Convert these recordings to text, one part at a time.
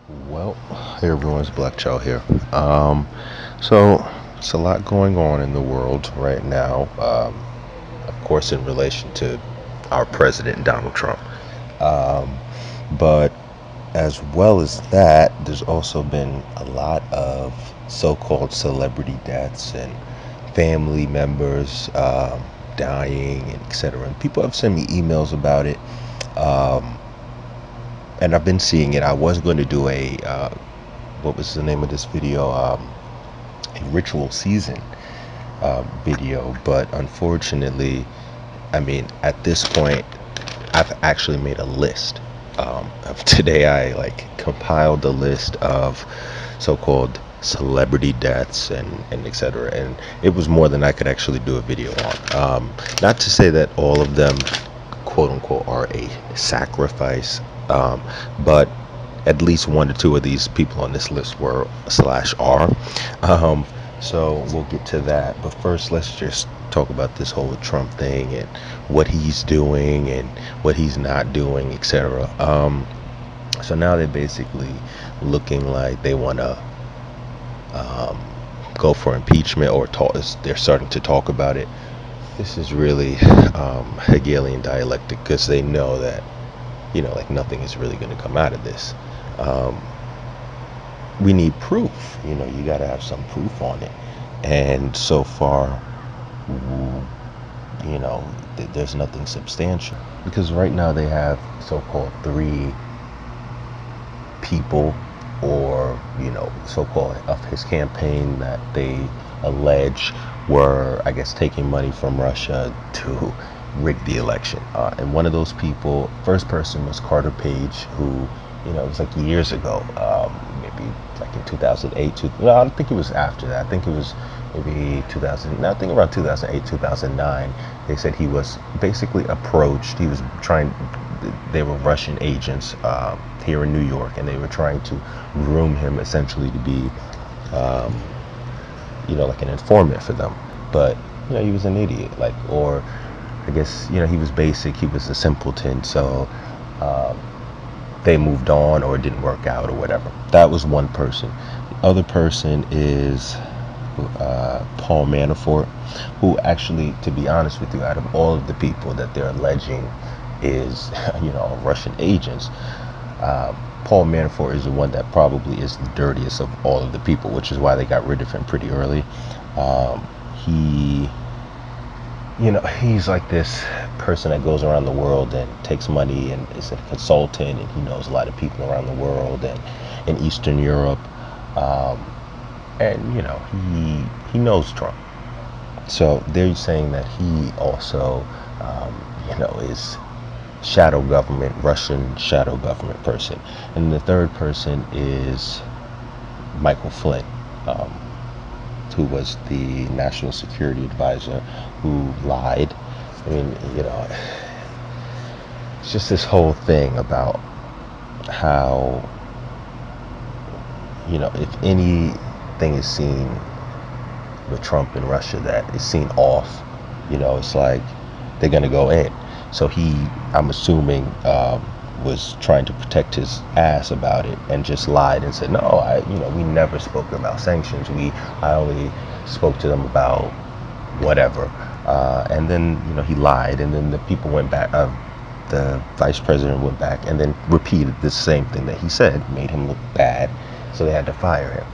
Well, hey everyone's Black Child here. So it's a lot going on in the world right now. Of course, in relation to our president Donald Trump. Um, but as well as that, there's also been a lot of so-called celebrity deaths and family members dying and etc. And people have sent me emails about it. Um, and I've been seeing it. I was going to do a what was the name of this video? A ritual season video, but unfortunately, I mean, at this point, I've actually made a list. Of today, I compiled the list of so-called celebrity deaths and etc. And it was more than I could actually do a video on. Not to say that all of them, quote unquote, are a sacrifice, but at least one or two of these people on this list were slash are. Um, so we'll get to that. But first, let's just talk about this whole Trump thing and what he's doing and what he's not doing, etc. So now they're basically looking like they want to um, go for impeachment or talk. They're starting to talk about it. This is really Hegelian dialectic because they know that like nothing is really going to come out of this. Um, we need proof. You got to have some proof on it. And so far, there's nothing substantial because right now they have so-called three people or so-called of his campaign that they allege were, I guess, taking money from Russia to rig the election. And one of those people, first person was Carter Page, who it was like years ago, maybe like in 2008. No, I don't think it was after that. I think it was maybe 2000. No, I think around 2008, 2009. They said he was basically approached. He was trying. They were Russian agents here in New York, and they were trying to groom him essentially to be, like an informant for them. But he was an idiot, or I guess he was basic. He was a simpleton. So they moved on, or it didn't work out, or whatever. That was one person. The other person is Paul Manafort, who actually, to be honest with you, out of all of the people that they're alleging is, Russian agents, Paul Manafort is the one that probably is the dirtiest of all of the people, which is why they got rid of him pretty early. He, he's like this person that goes around the world and takes money and is a consultant, and he knows a lot of people around the world and in Eastern Europe. And he knows Trump, so they're saying that he also is shadow government, Russian shadow government person. And the third person is Michael Flynn, um, who was the national security advisor who lied. I mean, it's just this whole thing about how if anything is seen with Trump in Russia that is seen off, it's like they're gonna go in. So he, I'm assuming, was trying to protect his ass about it and just lied and said, no, we never spoke about sanctions. I only spoke to them about whatever. And then, he lied, and then the people went back. The vice president went back and then repeated the same thing that he said, made him look bad. So they had to fire him.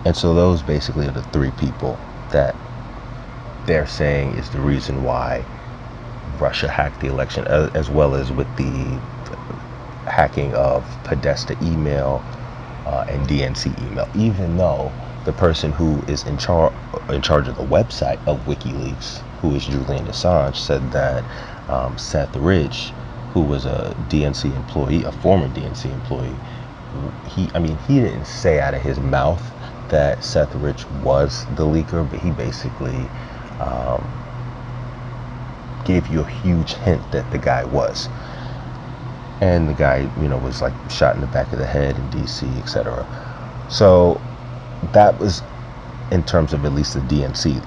And so those basically are the three people that they're saying is the reason why Russia hacked the election, as well as with the hacking of Podesta email and DNC email. Even though the person who is in charge of the website of WikiLeaks, who is Julian Assange, said that Seth Rich, who was a DNC employee, a former DNC employee, he didn't say out of his mouth that Seth Rich was the leaker, but he basically gave you a huge hint that the guy was. And the guy, was like shot in the back of the head in DC, etc. So that was in terms of at least the DNC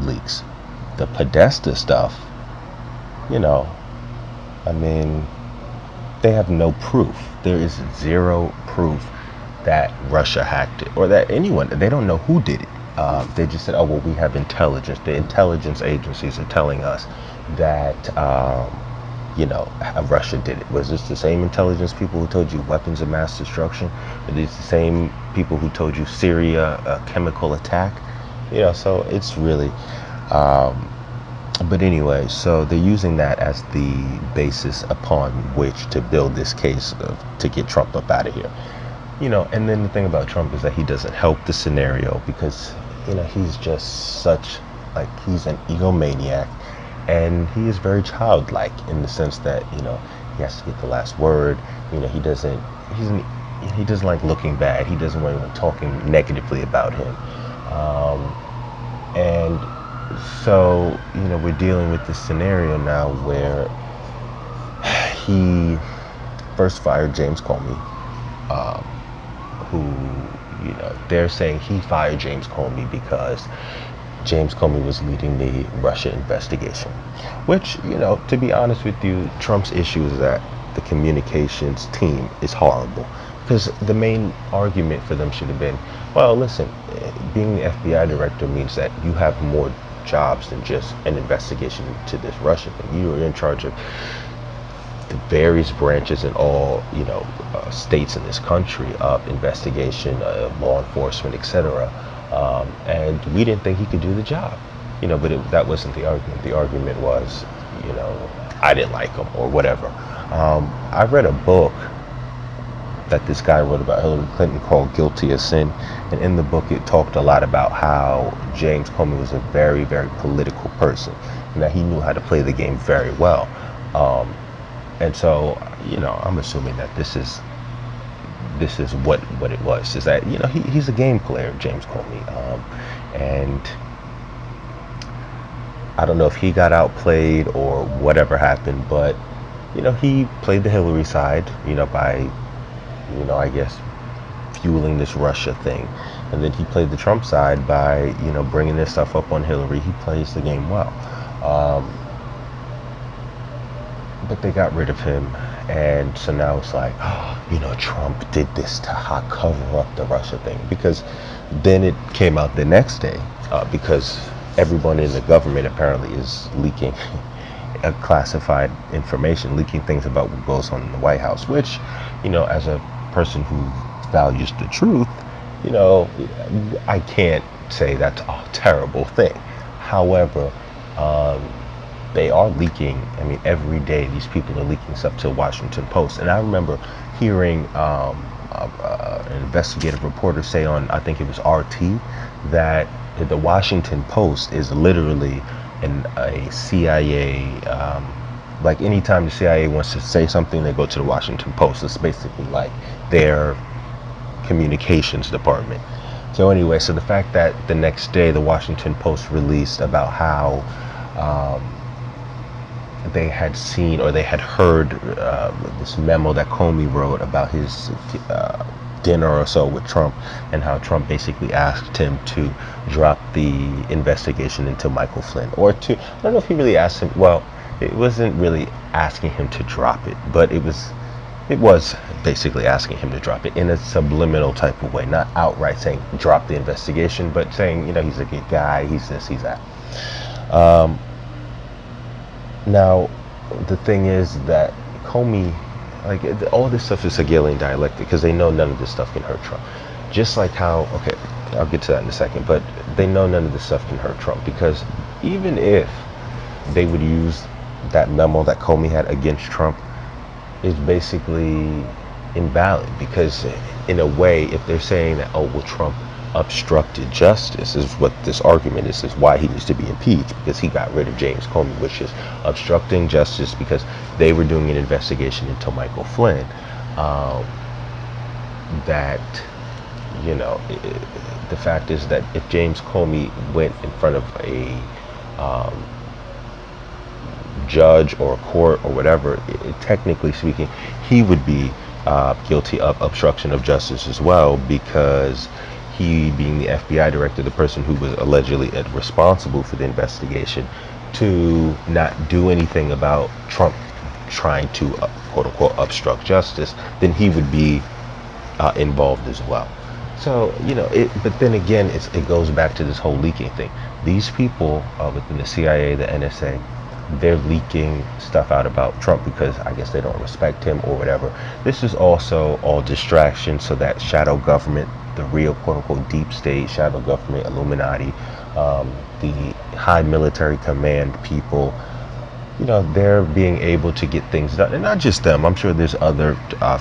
leaks. The Podesta stuff, I mean, They have no proof. There is zero proof that Russia hacked it or that anyone. They don't know who did it. They just said, "Oh well, we have intelligence. The intelligence agencies are telling us that Russia did it." Was this the same intelligence people who told you weapons of mass destruction? Are these the same people who told you Syria a chemical attack? So it's really. But anyway, so they're using that as the basis upon which to build this case to get Trump up out of here. And then the thing about Trump is that he doesn't help the scenario because, he's just he's an egomaniac, and he is very childlike in the sense that, he has to get the last word. He doesn't like looking bad. He doesn't want anyone talking negatively about him. And so, we're dealing with this scenario now where he first fired James Comey, who, they're saying he fired James Comey because James Comey was leading the Russia investigation. Which, to be honest with you, Trump's issue is that the communications team is horrible. Because the main argument for them should have been, well, listen, being the FBI director means that you have more jobs than just an investigation into this Russia thing. You are in charge of the various branches in all, states in this country of investigation, law enforcement, etc. And we didn't think he could do the job, but that wasn't the argument. The argument was, I didn't like him or whatever. I read a book that this guy wrote about Hillary Clinton called Guilty as Sin, and in the book it talked a lot about how James Comey was a very, very political person and that he knew how to play the game very well. And so, I'm assuming that this is what it was, is that, he's a game player, James Comey, and I don't know if he got outplayed or whatever happened, but he played the Hillary side, by I guess fueling this Russia thing, and then he played the Trump side by bringing this stuff up on Hillary. He plays the game well, but they got rid of him, and so now it's like, Trump did this to cover up the Russia thing, because then it came out the next day, because everyone in the government apparently is leaking classified information, leaking things about what goes on in the White House, which, as a person who values the truth, I can't say that's a terrible thing. However, they are leaking. I mean, every day these people are leaking stuff to the Washington Post. And I remember hearing an investigative reporter say on, I think it was RT, that the Washington Post is literally a CIA, like anytime the CIA wants to say something, they go to the Washington Post. It's basically like their communications department. So anyway, so the fact that the next day the Washington Post released about how they had seen or they had heard this memo that Comey wrote about his dinner or so with Trump, and how Trump basically asked him to drop the investigation into Michael Flynn, or to, I don't know if he really asked him, well, it wasn't really asking him to drop it, but it was basically asking him to drop it in a subliminal type of way, not outright saying drop the investigation, but saying, he's a good guy, he's this, he's that. Now, the thing is that Comey, all this stuff is Hegelian dialectic, because they know none of this stuff can hurt Trump. Just like how, okay, I'll get to that in a second, but they know none of this stuff can hurt Trump, because even if they would use that memo that Comey had against Trump, is basically invalid, because in a way, if they're saying that, oh, well, Trump obstructed justice, is what this argument is why he needs to be impeached, because he got rid of James Comey, which is obstructing justice because they were doing an investigation into Michael Flynn. The fact is that if James Comey went in front of a judge or a court or whatever, technically speaking, he would be guilty of obstruction of justice as well, because he, being the FBI director, the person who was allegedly responsible for the investigation, to not do anything about Trump trying to quote unquote obstruct justice, then he would be involved as well. So but then again, it goes back to this whole leaking thing. These people within the CIA, the NSA, they're leaking stuff out about Trump because I guess they don't respect him or whatever. This is also all distraction so that shadow government, the real quote unquote deep state, shadow government, Illuminati, the high military command people, they're being able to get things done. And not just them. I'm sure there's other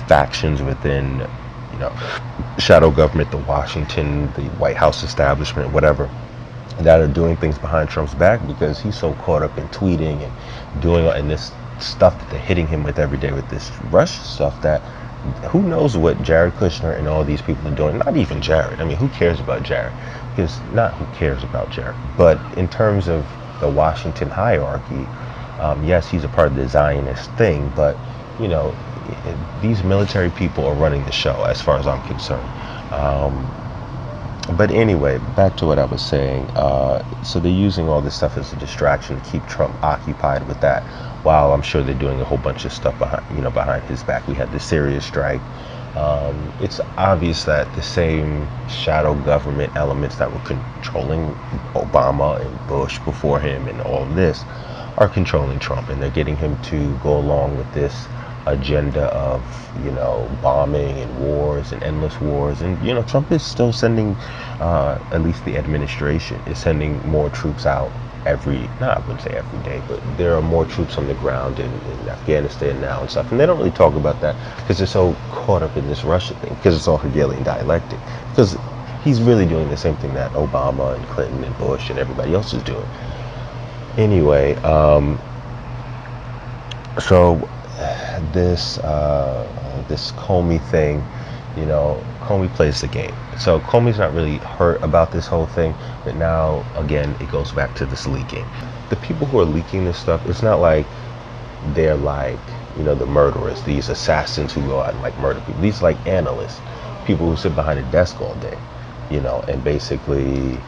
factions within, shadow government, the Washington, the White House establishment, whatever, that are doing things behind Trump's back because he's so caught up in tweeting and doing and this stuff that they're hitting him with every day with this Russia stuff, that who knows what Jared Kushner and all these people are doing. Not even Jared. I mean, who cares about Jared? Because not who cares about Jared, but in terms of the Washington hierarchy, yes, he's a part of the Zionist thing, but these military people are running the show as far as I'm concerned. But anyway, back to what I was saying. So they're using all this stuff as a distraction to keep Trump occupied with that, while I'm sure they're doing a whole bunch of stuff behind his back. We had the Syria strike. It's obvious that the same shadow government elements that were controlling Obama and Bush before him and all of this are controlling Trump, and they're getting him to go along with this agenda of bombing and wars and endless wars. And Trump is still sending, at least the administration is sending more troops out I wouldn't say every day, but there are more troops on the ground in Afghanistan now and stuff, and they don't really talk about that because they're so caught up in this Russia thing, because it's all Hegelian dialectic, because he's really doing the same thing that Obama and Clinton and Bush and everybody else is doing. Anyway, so this Comey thing, Comey plays the game. So Comey's not really hurt about this whole thing, but now again it goes back to this leaking. The people who are leaking this stuff, it's not like they're like the murderers, these assassins who go out and like murder people. These are like analysts, people who sit behind a desk all day, and basically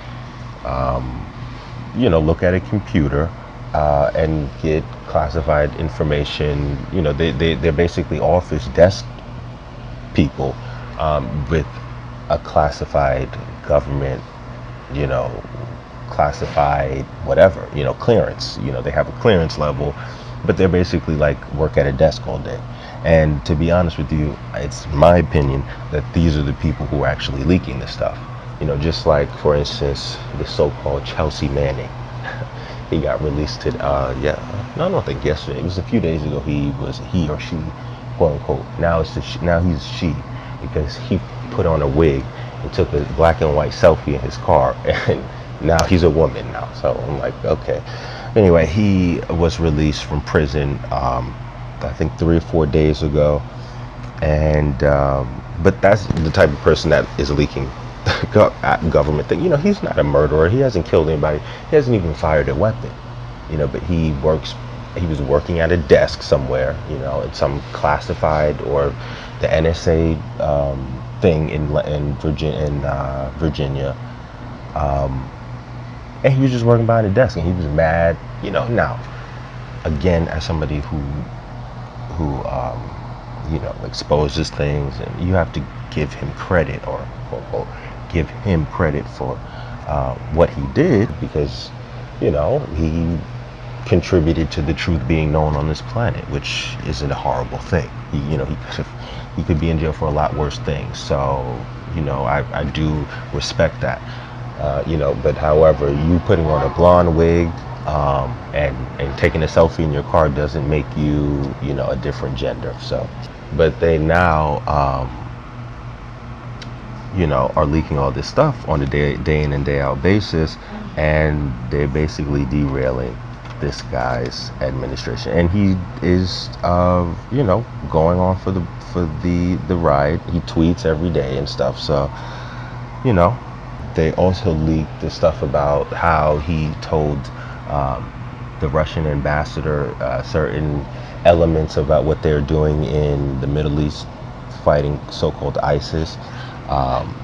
look at a computer and get classified information. They're basically office desk people with a classified government, classified whatever, clearance. They have a clearance level, but they're basically like work at a desk all day. And to be honest with you, it's my opinion that these are the people who are actually leaking this stuff. Just like, for instance, the so-called Chelsea Manning. He got released to, I don't think yesterday. It was a few days ago. He or she, quote unquote. Now he's she, because he put on a wig and took a black and white selfie in his car, and now he's a woman now. So I'm like, okay. Anyway, he was released from prison, I think 3 or 4 days ago, and but that's the type of person that is leaking government thing. He's not a murderer. He hasn't killed anybody. He hasn't even fired a weapon. But he was working at a desk somewhere, in some classified or the NSA thing in Virginia, and he was just working behind a desk, and he was mad. Now, again, as somebody who exposes things, and you have to give him credit, or quote unquote give him credit for what he did, because he contributed to the truth being known on this planet, which isn't a horrible thing. He could be in jail for a lot worse things. So I do respect that. But however, you putting on a blonde wig and taking a selfie in your car doesn't make you a different gender. So, but they now are leaking all this stuff on a day in and day out basis, and they're basically derailing this guy's administration. And he is going on for the ride. He tweets every day and stuff. So they also leaked the stuff about how he told the Russian ambassador certain elements about what they're doing in the Middle East, fighting so-called ISIS.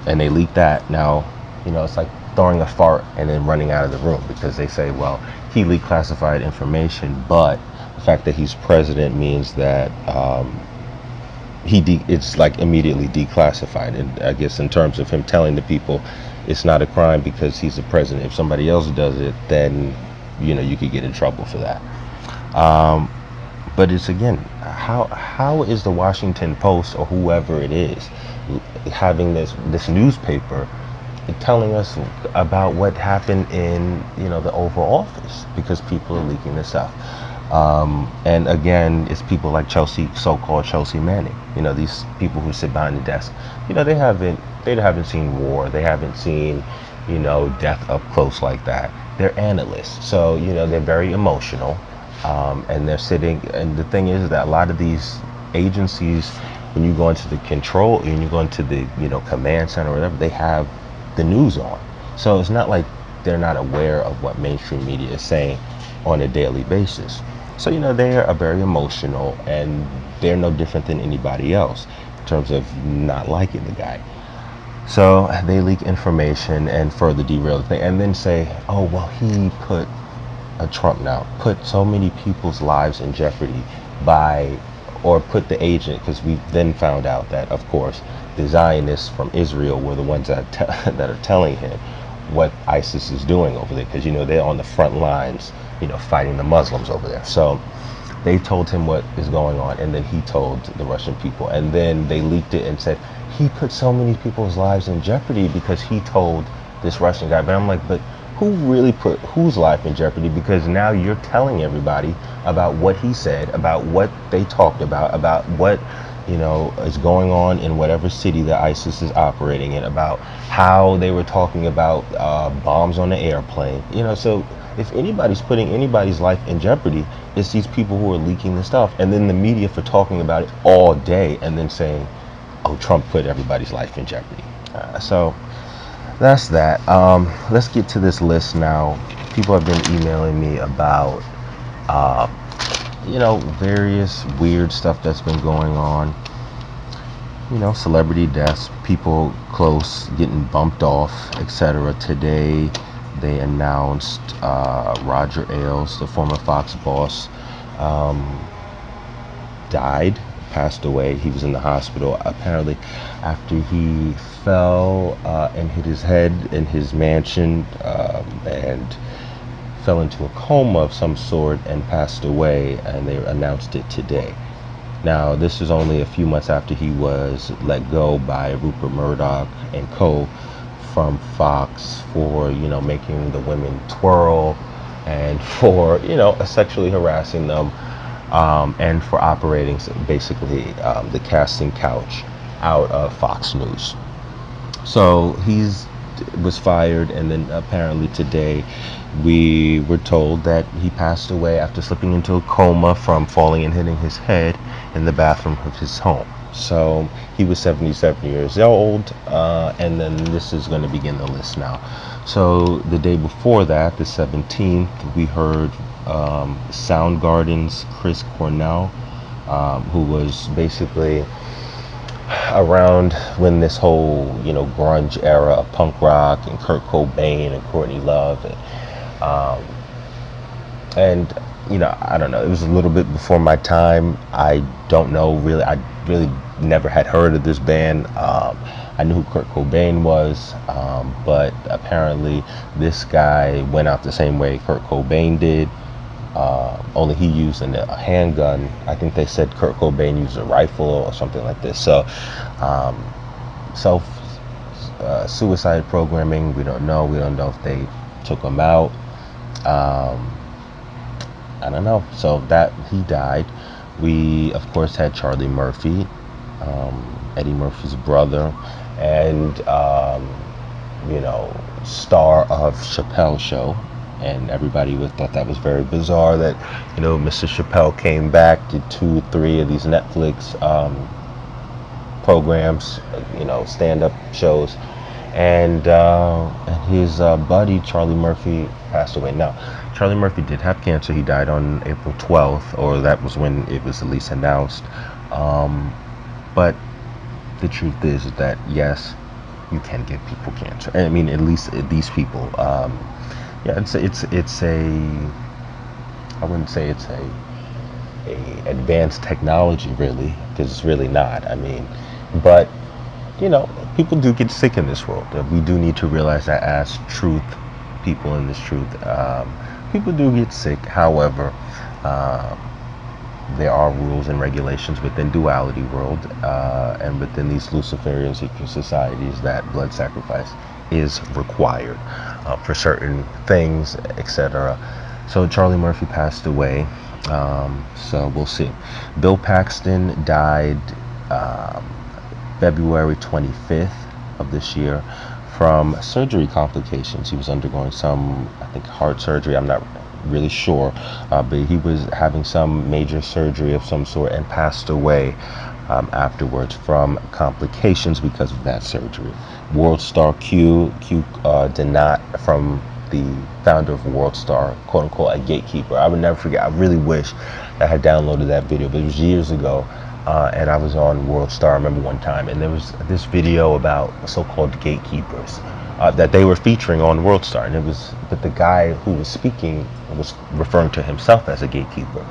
And they leaked that. Now, it's like throwing a fart and then running out of the room, because they say, well, he leaked classified information, but The fact that he's president means that it's like immediately declassified. And I guess in terms of him telling the people it's not a crime because he's the president. If somebody else does it, then you could get in trouble for that. But it's again, how is the Washington Post or whoever it is having this newspaper telling us about what happened in the Oval Office, because people are leaking this stuff. And again, it's people like so-called Chelsea Manning. These people who sit behind the desk. They haven't seen war. They haven't seen death up close like that. They're analysts, so they're very emotional, and they're sitting. And the thing is that a lot of these agencies, when you go into the control, and you go into the command center or whatever, they have the news on. So it's not like they're not aware of what mainstream media is saying on a daily basis. So they are very emotional, and they're no different than anybody else in terms of not liking the guy. So they leak information and further derail the thing, and then say, oh well, he put Trump now put so many people's lives in jeopardy or put the agent, because we then found out that, of course, the Zionists from Israel were the ones that are telling him what ISIS is doing over there, because they're on the front lines, fighting the Muslims over there. So they told him what is going on, and then he told the Russian people, and then they leaked it and said he put so many people's lives in jeopardy because he told this Russian guy. But I'm like, but who really put whose life in jeopardy? Because now you're telling everybody about what he said, about what they talked about what is going on in whatever city that ISIS is operating in, about how they were talking about bombs on the airplane. So if anybody's putting anybody's life in jeopardy, it's these people who are leaking the stuff, and then the media for talking about it all day and then saying, oh, Trump put everybody's life in jeopardy. So that's that. Let's get to this list now. People have been emailing me about various weird stuff that's been going on. Celebrity deaths, people close getting bumped off, etc. Today they announced Roger Ailes, the former Fox boss, passed away. He was in the hospital apparently after he fell and hit his head in his mansion, and fell into a coma of some sort and passed away, and they announced it today. Now, this is only a few months after he was let go by Rupert Murdoch and co. from Fox for, making the women twirl, and for, sexually harassing them, and for operating basically the casting couch out of Fox News. So was fired, and then apparently today we were told that he passed away after slipping into a coma from falling and hitting his head in the bathroom of his home. So he was 77 years old, and then this is going to begin the list now. So the day before that, the 17th, we heard Soundgarden's Chris Cornell, who was basically around when this whole grunge era of punk rock, and Kurt Cobain and Courtney Love, and I don't know, it was a little bit before my time. I don't know really. I really never had heard of this band. I knew who Kurt Cobain was, but apparently this guy went out the same way Kurt Cobain did, only he used a handgun. I think they said Kurt Cobain used a rifle or something like this. So suicide programming, we don't know if they took him out. I don't know. So that he died. We of course had Charlie Murphy, Eddie Murphy's brother, and star of Chappelle Show, and everybody thought that was very bizarre that Mr. Chappelle came back, did 2-3 of these Netflix programs, stand-up shows, and his buddy Charlie Murphy passed away. Now, Charlie Murphy did have cancer. He died on April 12th, or that was when it was at least announced. But the truth is that yes, you can give people cancer. I mean, at least these people. Yeah, it's a. I wouldn't say it's a a advanced technology, really, because it's really not. I mean, but you know, people do get sick in this world. We do need to realize that as truth, people in this truth, people do get sick. However, um, there are rules and regulations within duality world and within these Luciferian secret societies that blood sacrifice is required for certain things, etc. So Charlie Murphy passed away. So we'll see. Bill Paxton died February 25th of this year from surgery complications. He was undergoing some, I think, heart surgery. I'm not really sure, but he was having some major surgery of some sort and passed away afterwards from complications because of that surgery. World Star Q did not, from the founder of World Star, quote unquote, a gatekeeper. I would never forget. I really wish I had downloaded that video, but it was years ago. And I was on World Star, I remember one time, and there was this video about so-called gatekeepers that they were featuring on World Star, and but the guy who was speaking was referring to himself as a gatekeeper,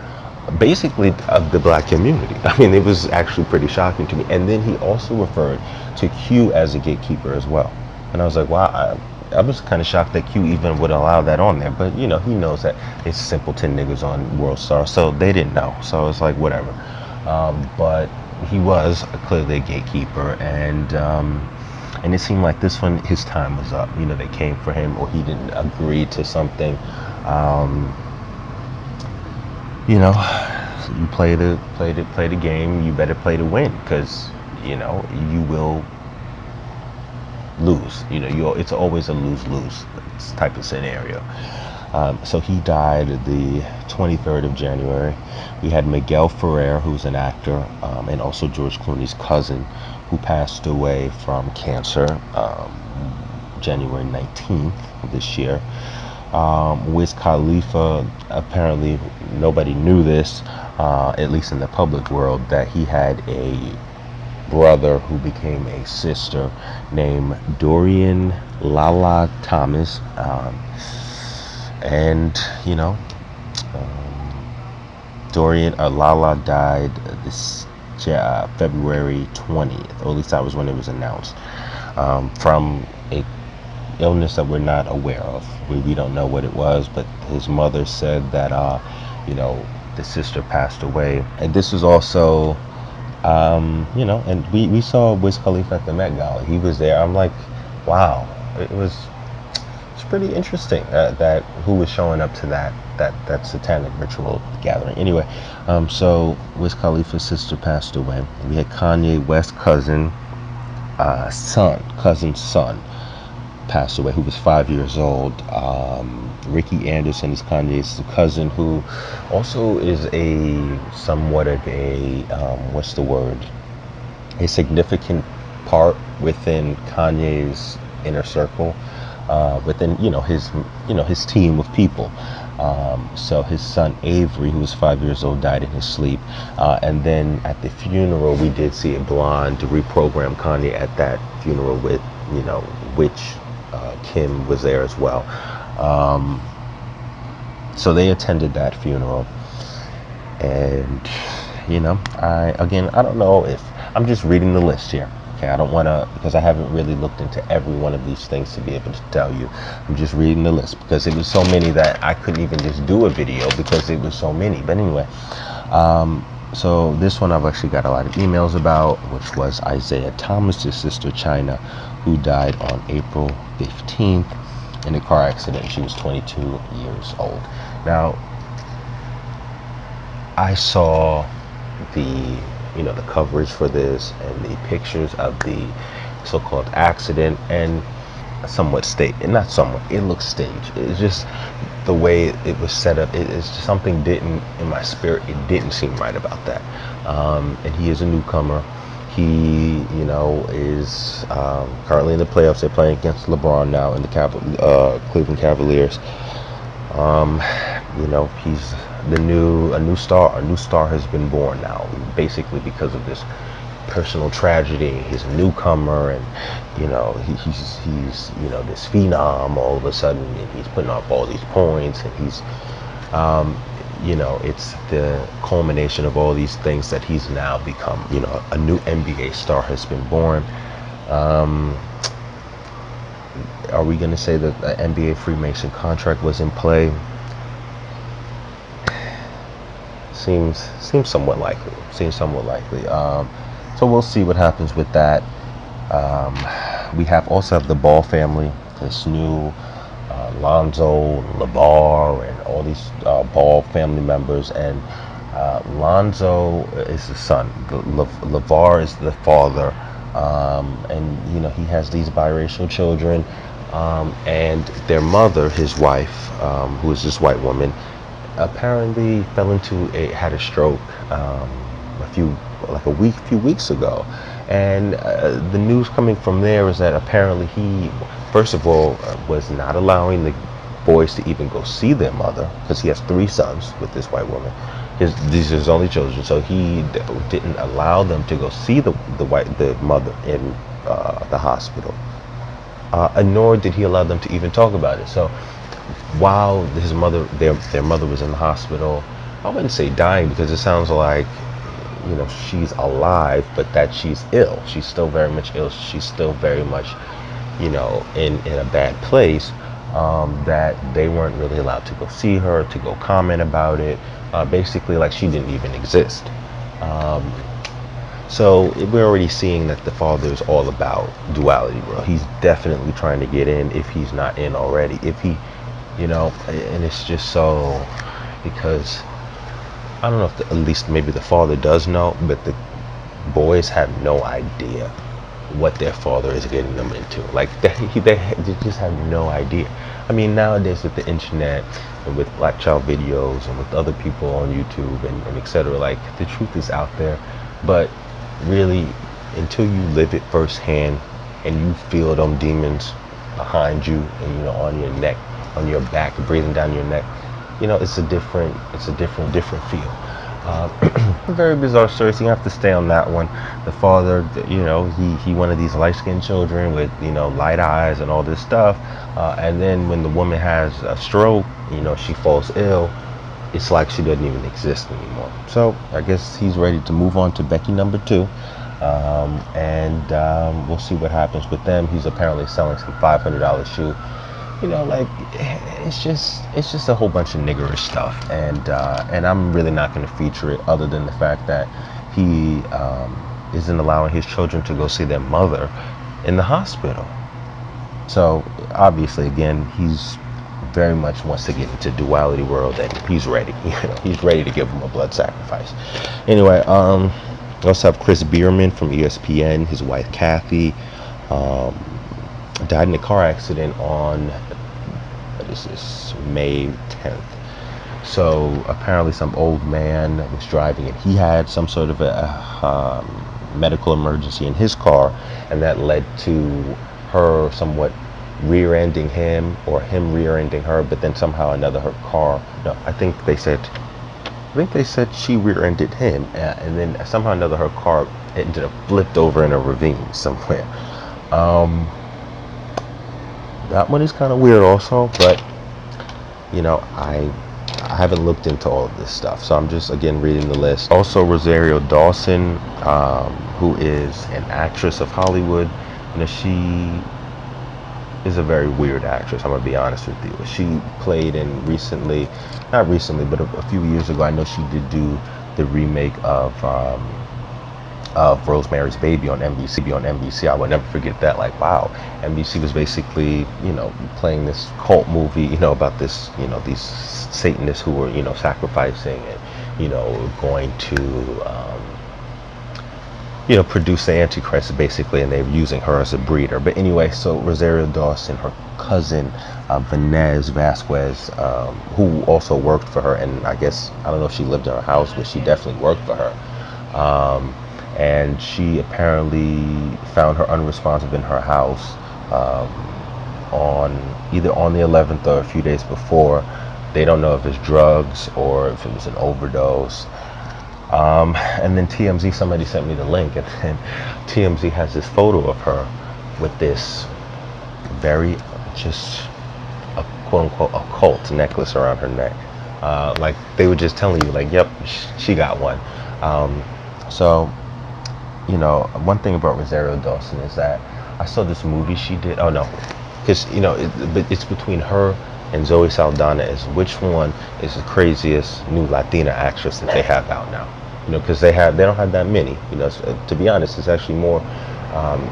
basically of the black community. I mean, it was actually pretty shocking to me. And then he also referred to Q as a gatekeeper as well, and I was like, wow. I was kind of shocked that Q even would allow that on there, but you know, he knows that it's simpleton niggas on World Star, so they didn't know. So it's like, whatever. But he was clearly a gatekeeper, and it seemed like this one, his time was up. You know, they came for him, or he didn't agree to something. You know, you play the game. You better play to win, because you know you will lose. You know, it's always a lose-lose type of scenario. So he died the 23rd of January. We had Miguel Ferrer, who's an actor, and also George Clooney's cousin, who passed away from cancer January 19th of this year. Wiz Khalifa, apparently nobody knew this, at least in the public world, that he had a brother who became a sister named Dorian Lala Thomas. And you know, Lala died this February 20th, or at least that was when it was announced, from a illness that we're not aware of. We don't know what it was, but his mother said that you know, the sister passed away. And this was also you know, and we saw Wiz Khalifa at the Met Gala. He was there. I'm like, wow, it was pretty interesting that who was showing up to that satanic ritual gathering. Anyway, so Wiz Khalifa's sister passed away. We had Kanye West's cousin's son passed away, who was 5 years old. Ricky Anderson is Kanye's cousin, who also is somewhat of a what's the word? A significant part within Kanye's inner circle. Within his team of people. So his son Avery, who was 5 years old, died in his sleep. And then at the funeral, we did see a blonde reprogram Kanye at that funeral with, you know, which Kim was there as well. So they attended that funeral. And, you know, I don't know if I'm just reading the list here. Okay, I don't want to, because I haven't really looked into every one of these things to be able to tell you. I'm just reading the list because it was so many that I couldn't even just do a video because it was so many. But anyway, so this one I've actually got a lot of emails about, which was Isaiah Thomas's sister China, who died on April 15th in a car accident. She was 22 years old. Now, I saw the coverage for this and the pictures of the so-called accident, and it looks staged. It's just the way it was set up. It's just something in my spirit, it didn't seem right about that. And he is a newcomer. He, is currently in the playoffs. They're playing against LeBron now in the Cleveland Cavaliers. He's a new star. A new star has been born now, basically because of this personal tragedy. He's a newcomer, and he's this phenom all of a sudden, and he's putting up all these points, and he's it's the culmination of all these things that he's now become. A new NBA star has been born. Um, are we going to say that the NBA Freemason contract was in play? Seems somewhat likely. So we'll see what happens with that. We also have the Ball family, this new Lonzo, LeVar, and all these Ball family members. And Lonzo is the son. LeVar is the father. And he has these biracial children. And their mother, his wife, who is this white woman, apparently had a stroke few weeks ago. And the news coming from there is that apparently he, first of all, was not allowing the boys to even go see their mother, because he has 3 sons with this white woman. These are his only children, so he didn't allow them to go see the mother in the hospital, nor did he allow them to even talk about it. So while their mother was in the hospital, I wouldn't say dying, because it sounds like she's alive, but that she's ill. She's still very much ill. She's still very much in a bad place, that they weren't really allowed to go see her, to go comment about it, basically like she didn't even exist. So we're already seeing that the father is all about duality world. He's definitely trying to get in, if he's not in already. If he, and it's just so, because I don't know if at least maybe the father does know, but the boys have no idea what their father is getting them into. Like they just have no idea. I mean, nowadays with the internet and with Black Child videos and with other people on YouTube and etc., like the truth is out there. But really, until you live it firsthand and you feel them demons behind you and on your neck, on your back, breathing down your neck, it's a different feel. Very bizarre story, so you have to stay on that one. The father, he one of these light-skinned children with light eyes and all this stuff, and then when the woman has a stroke, she falls ill, it's like she doesn't even exist anymore. So I guess he's ready to move on to Becky number 2, and we'll see what happens with them. He's apparently selling some $500 shoe. Like it's just a whole bunch of niggerish stuff, and I'm really not going to feature it, other than the fact that he isn't allowing his children to go see their mother in the hospital. So obviously, again, he's very much wants to get into duality world, and he's ready. He's ready to give them a blood sacrifice. Anyway, we also have Chris Bierman from ESPN. His wife Kathy died in a car accident on, what is this, May 10th. So apparently some old man was driving, and he had some sort of a medical emergency in his car, and that led to her somewhat rear-ending him, or him rear-ending her, but then somehow her car, no, I think they said she rear-ended him, and then somehow her car ended up flipped over in a ravine somewhere. That one is kind of weird also, but I haven't looked into all of this stuff, so I'm just again reading the list. Also, Rosario Dawson, who is an actress of Hollywood, she is a very weird actress, I'm gonna be honest with you. She played in not recently, but a few years ago, I know she did do the remake of Rosemary's Baby on NBC. I would never forget that. Like, wow, NBC was basically, playing this cult movie, about this, these Satanists who were, sacrificing and, going to, produce the Antichrist basically, and they were using her as a breeder. But anyway, so Rosario Dawson, her cousin, Vanessa Vasquez, who also worked for her, and I don't know if she lived in her house, but she definitely worked for her. And she apparently found her unresponsive in her house either on the 11th or a few days before. They don't know if it's drugs or if it was an overdose. And then TMZ, somebody sent me the link, and then TMZ has this photo of her with this very, just a quote-unquote occult necklace around her neck. Like they were just telling you, like, yep, she got one. Um, so, one thing about Rosario Dawson is that I saw this movie she did. Oh no, because but it's between her and Zoe Saldana is which one is the craziest new Latina actress that they have out now. Because they don't have that many. To be honest, it's actually more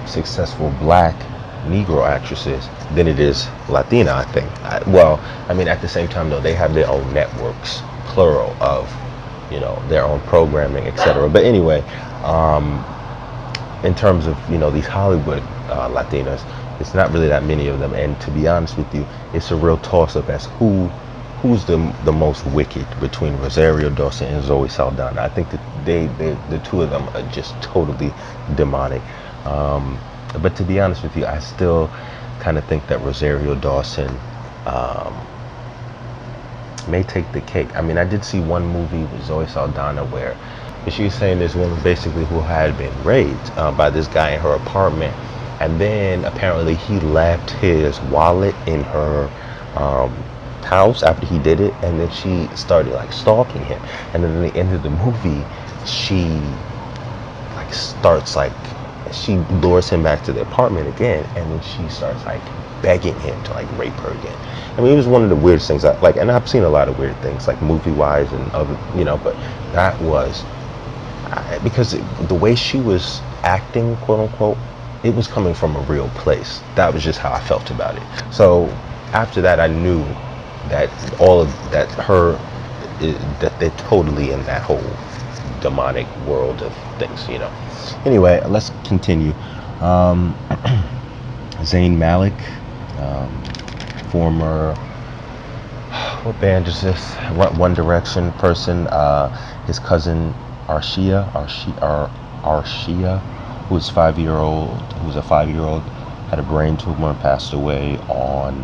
successful black Negro actresses than it is Latina, I think. At the same time though, they have their own networks, plural of, their own programming, etc. But anyway, in terms of these Hollywood Latinas, it's not really that many of them. And to be honest with you, it's a real toss-up as who's the most wicked between Rosario Dawson and Zoe Saldana. I think that the two of them are just totally demonic. But to be honest with you, I still kind of think that Rosario Dawson may take the cake. I did see one movie with Zoe Saldana where she was saying this woman basically who had been raped by this guy in her apartment, and then apparently he left his wallet in her house after he did it, and then she started like stalking him, and then at the end of the movie she she lures him back to the apartment again, and then she starts like begging him to like rape her again. It was one of the weirdest things and I've seen a lot of weird things like movie wise and other, but that was because the way she was acting, quote unquote, it was coming from a real place. That was just how I felt about it. So after that, I knew that all of that that they're totally in that whole demonic world of things. Anyway, let's continue. Zayn Malik, former, what band is this? One Direction person. His cousin Arshia, who's a 5-year-old, had a brain tumor and passed away on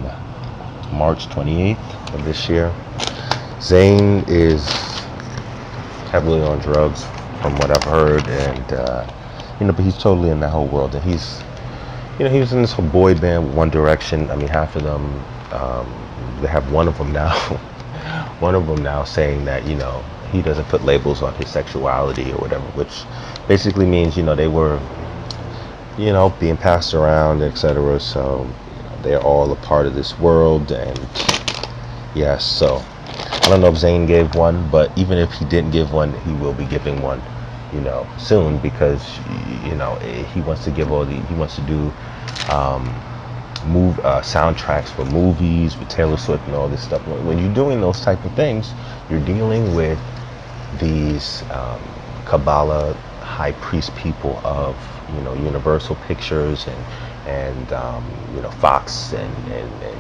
March 28th of this year. Zayn is heavily on drugs, from what I've heard, and but he's totally in that whole world. And he's, he was in this whole boy band, One Direction. Half of them, they have one of them now saying that he doesn't put labels on his sexuality or whatever, which basically means they were being passed around, etc. So they're all a part of this world, and yes, so I don't know if Zayn gave one, but even if he didn't give one, he will be giving one, soon, because he wants to do soundtracks for movies with Taylor Swift and all this stuff. When you're doing those type of things, you're dealing with these Kabbalah high priest people of Universal Pictures and Fox and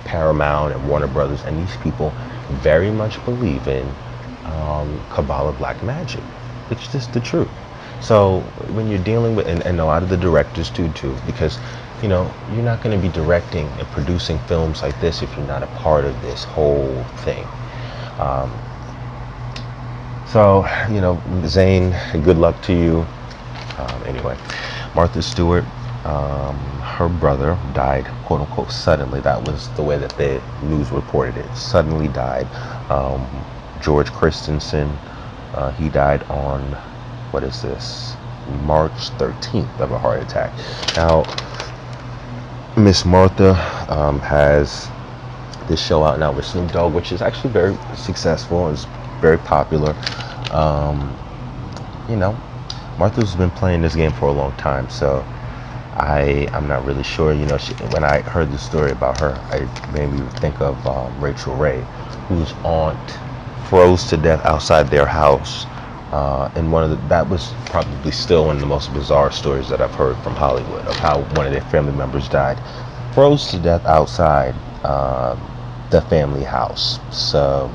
Paramount and Warner Brothers, and these people very much believe in Kabbalah black magic. It's just the truth. So when you're dealing with, and a lot of the directors too, because you're not going to be directing and producing films like this if you're not a part of this whole thing. So Zayn, good luck to you. Anyway, Martha Stewart, her brother died, quote unquote, suddenly. That was the way that the news reported it. Suddenly died. George Christensen, he died on, what is this, March 13th of a heart attack. Now, Miss Martha has this show out now with Snoop Dogg, which is actually very successful and is very popular. Martha's been playing this game for a long time, so I'm not really sure. When I heard the story about her, it made me think of Rachel Ray, whose aunt froze to death outside their house. And that was probably still one of the most bizarre stories that I've heard from Hollywood, of how one of their family members died, froze to death outside the family house. So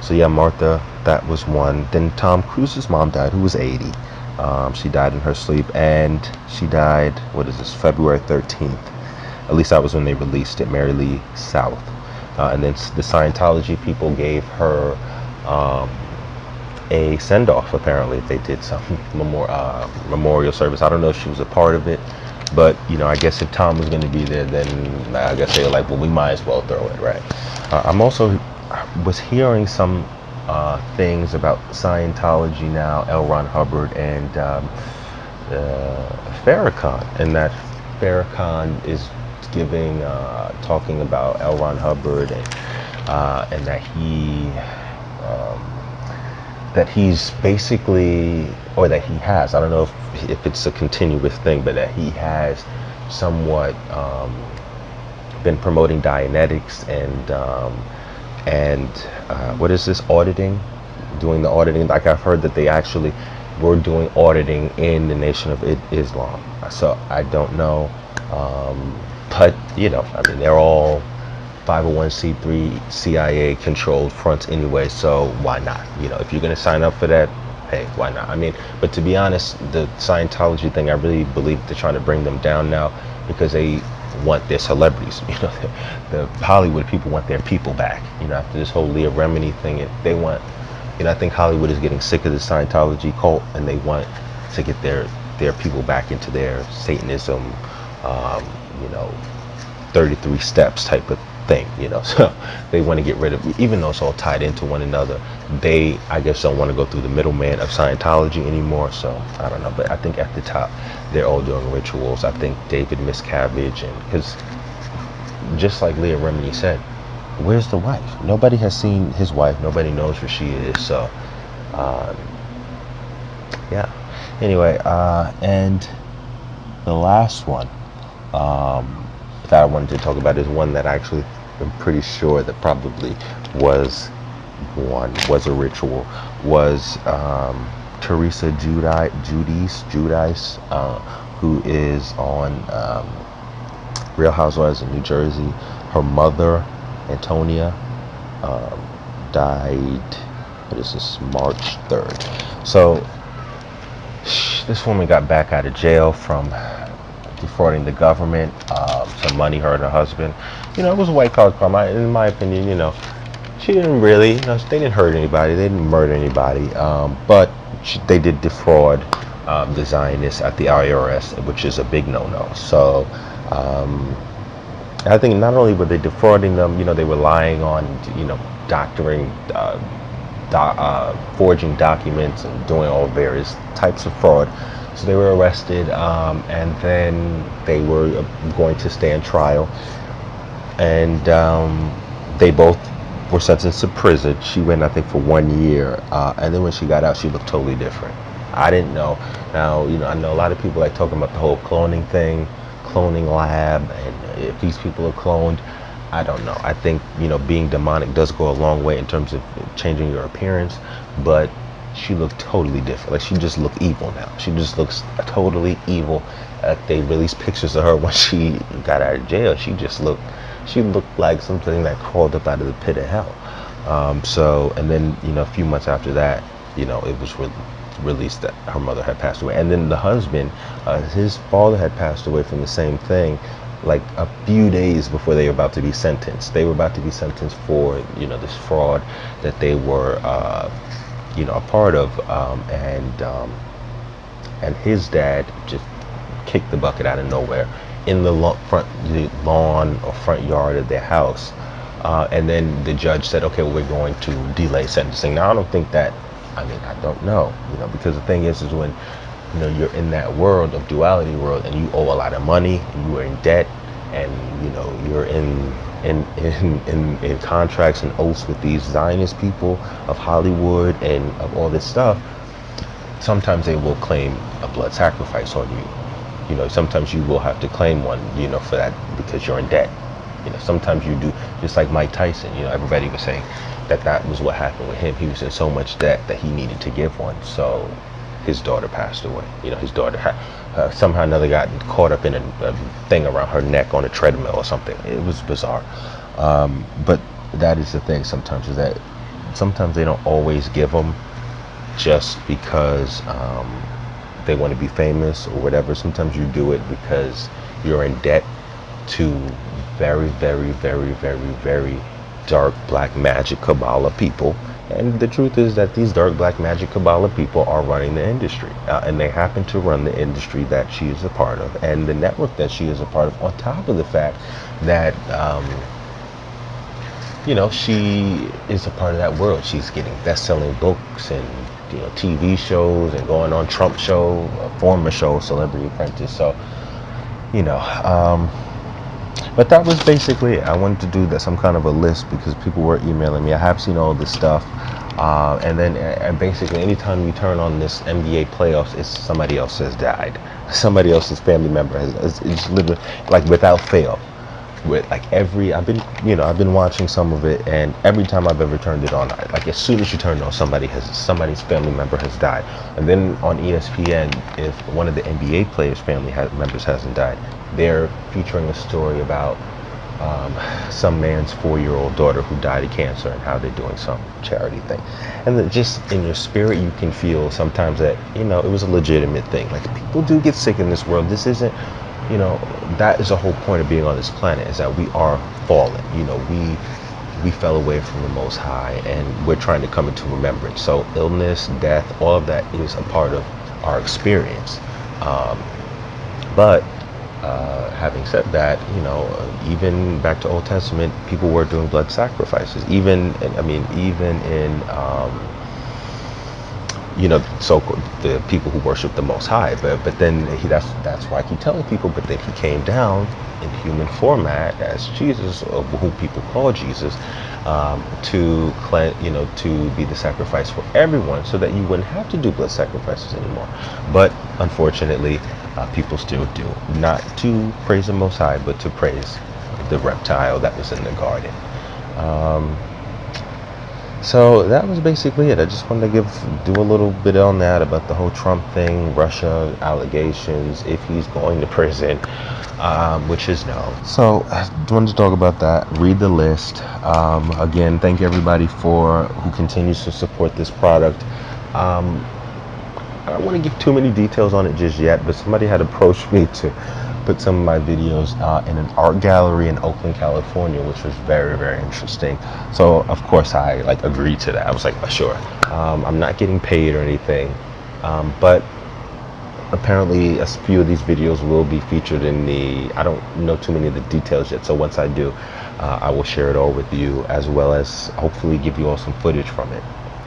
yeah, Martha, that was one. Then Tom Cruise's mom died, who was 80. She died in her sleep, and she died, February 13th. At least that was when they released it, Mary Lee South. And then the Scientology people gave her a send-off, apparently. They did some memorial service. I don't know if she was a part of it, but I guess if Tom was going to be there, then I guess they were like, well, we might as well throw it, right? I'm also was hearing some things about Scientology now, L. Ron Hubbard and Farrakhan, and that Farrakhan is giving, talking about L. Ron Hubbard, and that he's basically, or that he has, I don't know if it's a continuous thing, but that he has somewhat been promoting Dianetics and what is this, auditing, doing the auditing. Like, I've heard that they actually were doing auditing in the Nation of Islam. So I don't know, but I mean, they're all 501c3 CIA controlled fronts anyway, so why not? If you're going to sign up for that, hey, why not? I mean, but to be honest, the Scientology thing, I really believe they're trying to bring them down now because they want their celebrities. The Hollywood people want their people back. After this whole Leah Remini thing, they want, I think Hollywood is getting sick of the Scientology cult, and they want to get their people back into their Satanism, 33 steps type of thing, so they want to get rid of, even though it's all tied into one another, they, I guess, don't want to go through the middleman of Scientology anymore. So I don't know, but I think at the top they're all doing rituals. I think David Miscavige, and because just like Leah Remini said, where's the wife? Nobody has seen his wife. Nobody knows where she is. So yeah, anyway, and the last one that I wanted to talk about is one that actually I'm pretty sure that probably was a ritual, was Teresa Giudice, who is on Real Housewives of New Jersey. Her mother, Antonia, died, what is this, March 3rd. So this woman got back out of jail from defrauding the government, some money, her and her husband. It was a white collar crime. In my opinion, she didn't really, they didn't hurt anybody, they didn't murder anybody, but they did defraud the Zionists at the IRS, which is a big no-no. So I think not only were they defrauding them, they were lying on, doctoring, forging documents and doing all various types of fraud. So they were arrested, and then they were going to stand trial, and they both were sentenced to prison. She went, I think, for 1 year, and then when she got out, she looked totally different. I didn't know. Now, I know a lot of people like talking about the whole cloning thing, cloning lab, and if these people are cloned, I don't know. I think, being demonic does go a long way in terms of changing your appearance, but she looked totally different. Like, she just looked evil now. She just looks totally evil. They released pictures of her when she got out of jail. She looked like something that crawled up out of the pit of hell. So, and then, a few months after that, it was released that her mother had passed away. And then the husband, his father had passed away from the same thing, like a few days before they were about to be sentenced. They were about to be sentenced for, this fraud that they were, a part of, and his dad just kicked the bucket out of nowhere in the lawn or front yard of their house, and then the judge said, okay, well, we're going to delay sentencing. Now, I don't think that, I don't know, because the thing is when you're in that world of duality world, and you owe a lot of money, and you are in debt, and you're in contracts and oaths with these Zionist people of Hollywood and of all this stuff. Sometimes they will claim a blood sacrifice on you. Sometimes you will have to claim one, for that, because you're in debt. Sometimes you do, just like Mike Tyson. Everybody was saying that was what happened with him. He was in so much debt that he needed to give one. So his daughter passed away. His daughter somehow or another got caught up in a thing around her neck on a treadmill or something. It was bizarre. But that is the thing sometimes, is that sometimes they don't always give them just because they want to be famous or whatever. Sometimes you do it because you're in debt to very, very, very, very, very dark black magic Kabbalah people. And the truth is that these dark black magic Kabbalah people are running the industry, and they happen to run the industry that she is a part of, and the network that she is a part of, on top of the fact that she is a part of that world. She's getting best-selling books and TV shows and going on Trump show, former show, Celebrity Apprentice. So you know, but that was basically it. I wanted to do that, some kind of a list, because people were emailing me. I have seen all this stuff, and then basically anytime you turn on this NBA playoffs, it's somebody else has died. Somebody else's family member has, it's literally like without fail. With like I've been watching some of it, and every time I've ever turned it on, like as soon as you turn it on, somebody's family member has died. And then on ESPN, if one of the NBA players' members hasn't died, they're featuring a story about some man's 4-year-old daughter who died of cancer, and how they're doing some charity thing. And then just in your spirit, you can feel sometimes that it was a legitimate thing. Like, people do get sick in this world. This isn't, that is the whole point of being on this planet, is that we are fallen. We fell away from the Most High, and we're trying to come into remembrance. So illness, death, all of that is a part of our experience. But having said that, even back to Old Testament, people were doing blood sacrifices. Even in so the people who worship the Most High. But then that's why I keep telling people. But then he came down in human format as Jesus, or who people call Jesus, to to be the sacrifice for everyone, so that you wouldn't have to do blood sacrifices anymore. But unfortunately, people still do, not to praise the Most High, but to praise the reptile that was in the garden. So that was basically it. I just wanted to do a little bit on that, about the whole Trump thing, Russia allegations, if he's going to prison, which is no. So I wanted to talk about that. Read the list. Again, thank everybody who continues to support this product. I don't want to give too many details on it just yet, but somebody had approached me to put some of my videos in an art gallery in Oakland, California, which was very, very interesting. So of course I agreed to that. I was like, sure. I'm not getting paid or anything, but apparently a few of these videos will be featured I don't know too many of the details yet. So once I do, I will share it all with you, as well as hopefully give you all some footage from it.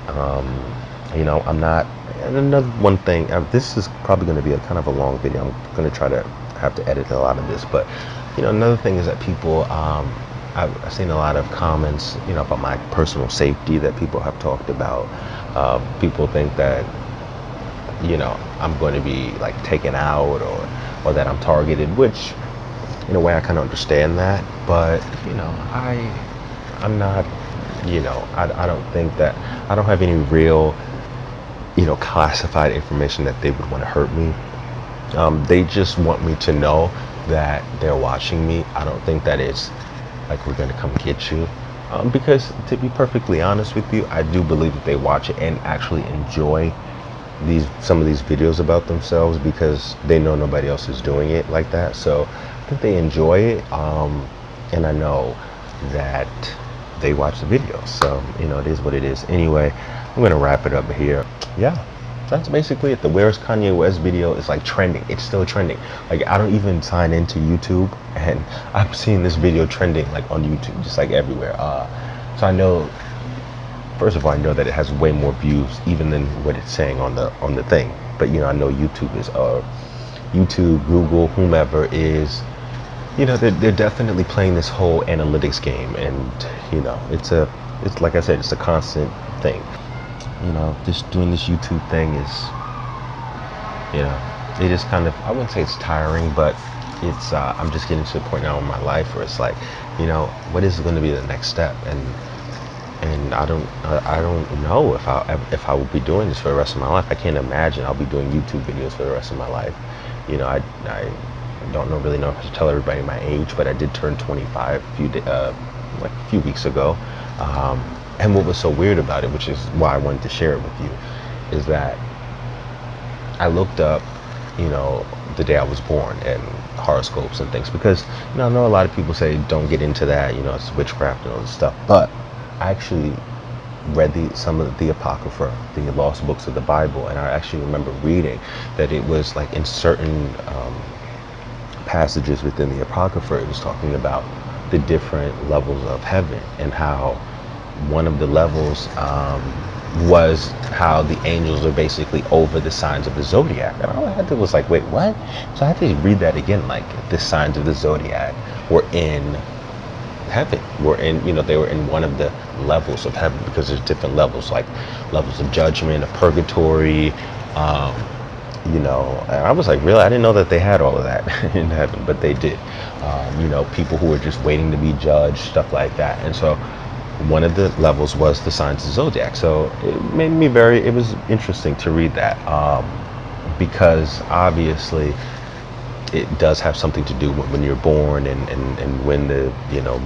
I'm not. And another one thing, this is probably going to be a kind of a long video. I'm going to try to have to edit a lot of this, but another thing is that people, I've seen a lot of comments, about my personal safety that people have talked about. People think that, I'm going to be like taken out, or that I'm targeted, which in a way I kind of understand that, but I'm not, I don't think that, I don't have any real classified information that they would want to hurt me. They just want me to know that they're watching me. I don't think that it's like we're going to come get you. Because to be perfectly honest with you, I do believe that they watch it and actually enjoy some of these videos about themselves, because they know nobody else is doing it like that. So I think they enjoy it. And I know that they watch the videos. So, it is what it is. Anyway, I'm going to wrap it up here. Yeah, that's basically it. The Where's Kanye West video is like trending. It's still trending. Like, I don't even sign into YouTube, and I'm seeing this video trending like on YouTube, just like everywhere. So I know, first of all, I know that it has way more views even than what it's saying on the thing. But I know YouTube is YouTube, Google, whomever is, they're definitely playing this whole analytics game, and it's like I said, it's a constant thing. Just doing this YouTube thing is, it is kind of, I wouldn't say it's tiring, but it's, I'm just getting to the point now in my life where it's like, what is going to be the next step? And I don't know if I will be doing this for the rest of my life. I can't imagine I'll be doing YouTube videos for the rest of my life. I don't really know if I should tell everybody my age, but I did turn 25 a few weeks ago. And what was so weird about it, which is why I wanted to share it with you, is that I looked up, the day I was born and horoscopes and things, because, I know a lot of people say don't get into that, it's witchcraft and all this stuff, but I actually read some of the Apocrypha, the lost books of the Bible, and I actually remember reading that it was like in certain passages within the Apocrypha, it was talking about the different levels of heaven, and how one of the levels was how the angels are basically over the signs of the zodiac. And all I had to was like, wait, what? So I had to read that again, like the signs of the zodiac were in heaven, were in, they were in one of the levels of heaven, because there's different levels, like levels of judgment, of purgatory, um, and I was like, really? I didn't know that they had all of that in heaven, but they did. People who were just waiting to be judged, stuff like that. And so one of the levels was the signs of the zodiac. So it was interesting to read that, because obviously it does have something to do with when you're born, and when the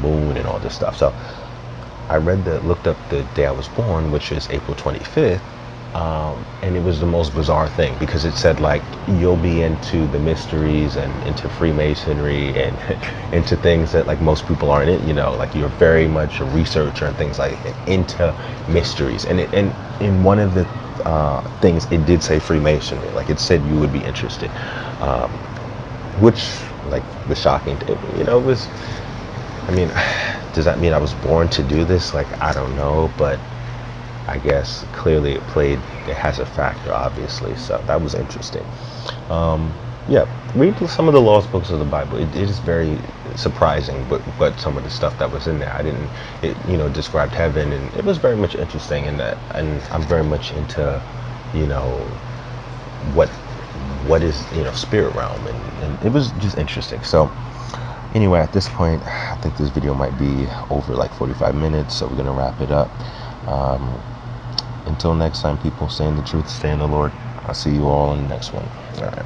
moon and all this stuff. So I looked up the day I was born, which is April 25th, and it was the most bizarre thing, because it said like you'll be into the mysteries and into Freemasonry and into things that like most people aren't in, like you're very much a researcher and things like that, into mysteries. And in one of the things, it did say Freemasonry, like it said you would be interested, which like was shocking to me. It was, I mean, does that mean I was born to do this? Like, I don't know, but I guess clearly it has a factor, obviously. So that was interesting. Yeah, read some of the lost books of the Bible. It is very surprising, but some of the stuff that was in there, it described heaven, and it was very much interesting. And I'm very much into, what is spirit realm, and it was just interesting. So anyway, at this point, I think this video might be over like 45 minutes, so we're gonna wrap it up. Until next time, people, stay in the truth, stay in the Lord. I'll see you all in the next one. All right.